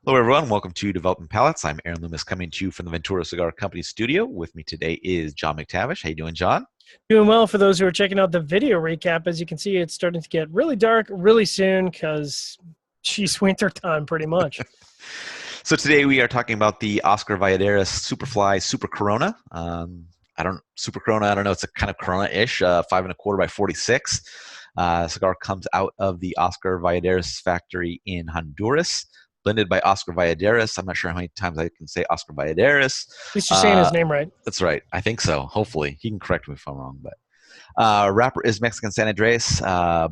Hello, everyone. Welcome to Developing Palates. I'm Aaron Loomis, coming to you from the Ventura Cigar Company studio. With me today is John McTavish. How you doing, John? Doing well for those who are checking out the video recap. As you can see, it's starting to get really dark really soon because she's winter time pretty much. So today we are talking about the Oscar Valladares Superfly Super Corona. Super Corona. I don't know. It's a kind of Corona-ish, 5.25 by 46. Cigar comes out of the Oscar Valladares factory in Honduras, blended by Oscar Valladares. I'm not sure how many times I can say Oscar Valladares. At least you're saying Uh, his name right. that's right. I think so. Hopefully, he can correct me if I'm wrong, but. Wrapper is Mexican San Andres.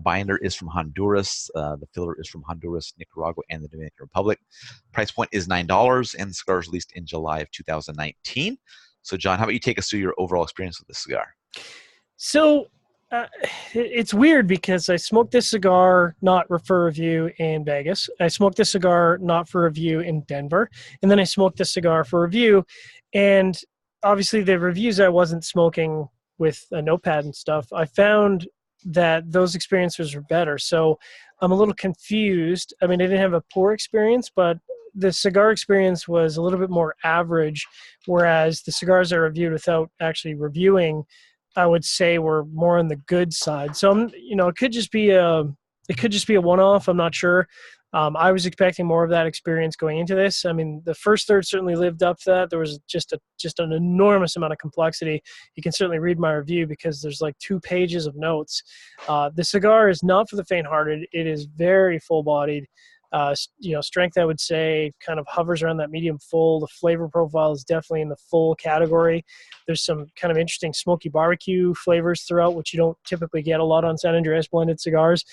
Binder is from Honduras. The filler is from Honduras, Nicaragua, and the Dominican Republic. Price point is $9, and the cigar is released in July of 2019. So, John, how about you take us through your overall experience with this cigar? So uh, it's weird because I smoked this cigar not for review in Vegas. I smoked this cigar not for review in Denver. And then I smoked this cigar for review. And obviously, the reviews I wasn't smoking with a notepad and stuff, I found that those experiences were better. So I'm a little confused. I mean, I didn't have a poor experience, but the cigar experience was a little bit more average, whereas the cigars I reviewed without actually reviewing, I would say were more on the good side. So it could just be a one-off. I'm not sure. I was expecting more of that experience going into this. I mean, the first third certainly lived up to that. There was just an enormous amount of complexity. You can certainly read my review because there's like 2 pages of notes. The cigar is not for the faint-hearted. It is very full-bodied. Strength, I would say, kind of hovers around that medium full. The flavor profile is definitely in the full category. There's some kind of interesting smoky barbecue flavors throughout, which you don't typically get a lot on San Andreas blended cigars.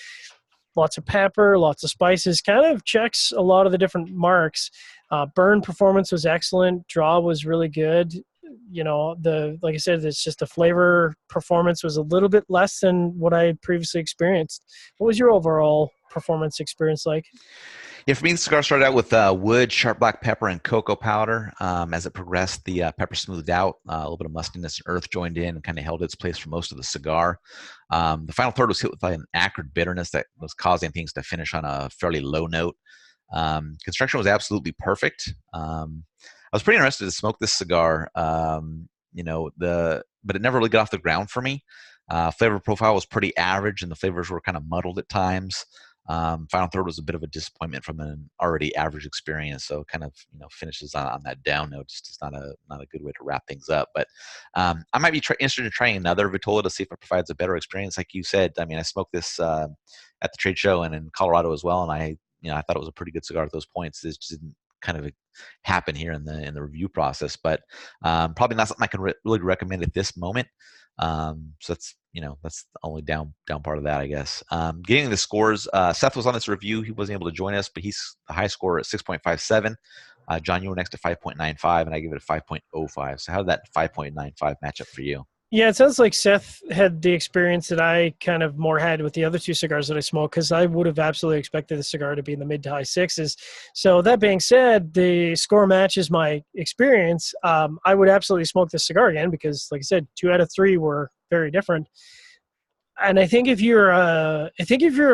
Lots of pepper, lots of spices, kind of checks a lot of the different marks. Burn performance was excellent. Draw was really good. Like I said, it's just the flavor performance was a little bit less than what I had previously experienced. What was your overall performance experience like? Yeah, for me, the cigar started out with wood, sharp black pepper, and cocoa powder. As it progressed, the pepper smoothed out, a little bit of mustiness and earth joined in, and kind of held its place for most of the cigar. The final third was hit with like an acrid bitterness that was causing things to finish on a fairly low note. Construction was absolutely perfect. I was pretty interested to smoke this cigar. But it never really got off the ground for me. Flavor profile was pretty average, and the flavors were kind of muddled at times. Final third was a bit of a disappointment from an already average experience, so kind of finishes on that down note. Just not a good way to wrap things up. But I might be interested in trying another Vitola to see if it provides a better experience. Like you said, I mean, I smoked this at the trade show and in Colorado as well, and I thought it was a pretty good cigar at those points. This just didn't kind of happen here in the review process, but probably not something I can really recommend at this moment. So that's the only down part of that, I guess. Getting the scores, Seth was on this review. He wasn't able to join us, but he's the high score at 6.57. John, you were next to 5.95, and I give it a 5.05. So how did that 5.95 match up for you? Yeah, it sounds like Seth had the experience that I kind of more had with the other 2 cigars that I smoked, because I would have absolutely expected the cigar to be in the mid to high sixes. So that being said, the score matches my experience. I would absolutely smoke this cigar again because, like I said, 2 out of 3 were very different. And I think if you're a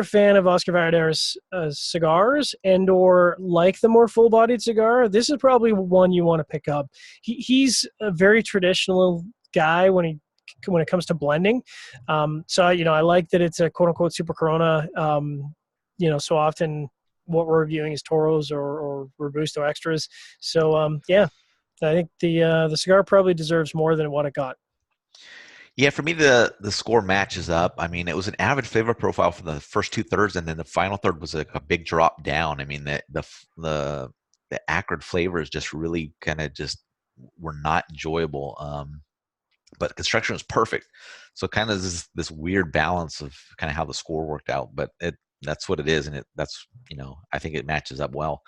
fan of Oscar Valladares cigars and or like the more full-bodied cigar, this is probably one you want to pick up. He's a very traditional guy when it comes to blending. So I like that it's a quote unquote super Corona. So often what we're reviewing is Toros or Robusto extras. So yeah, I think the cigar probably deserves more than what it got. Yeah, for me, the score matches up. I mean, it was an average flavor profile for the first 2 thirds, and then the final third was a big drop down. I mean, the acrid flavors just really kind of just were not enjoyable. But construction was perfect. So kind of this weird balance of kind of how the score worked out. But that's what it is, and that's I think it matches up well.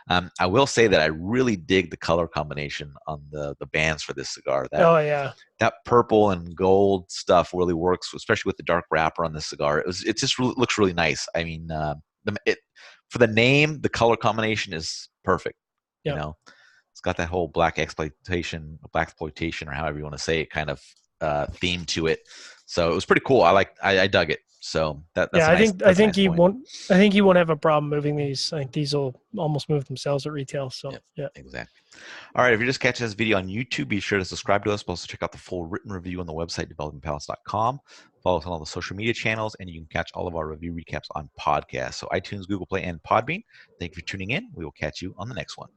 I will say that I really dig the color combination on the bands for this cigar. That Oh yeah. that purple and gold stuff really works, especially with the dark wrapper on this cigar. It just really, looks really nice. I mean, for the name, the color combination is perfect. You Yeah. know, it's got that whole black exploitation, or however you want to say it, kind of theme to it. So it was pretty cool. I dug it. So that's Yeah, a I nice think I that's a think nice he point. won't. I think he won't have a problem moving these. I think these will almost move themselves at retail. So Yep, yeah, exactly. All right, if you're just catching this video on YouTube, be sure to subscribe to us, but also check out the full written review on the website, developingpalates.com. Follow us on all the social media channels, and you can catch all of our review recaps on podcasts. So iTunes, Google Play, and Podbean. Thank you for tuning in. We will catch you on the next one.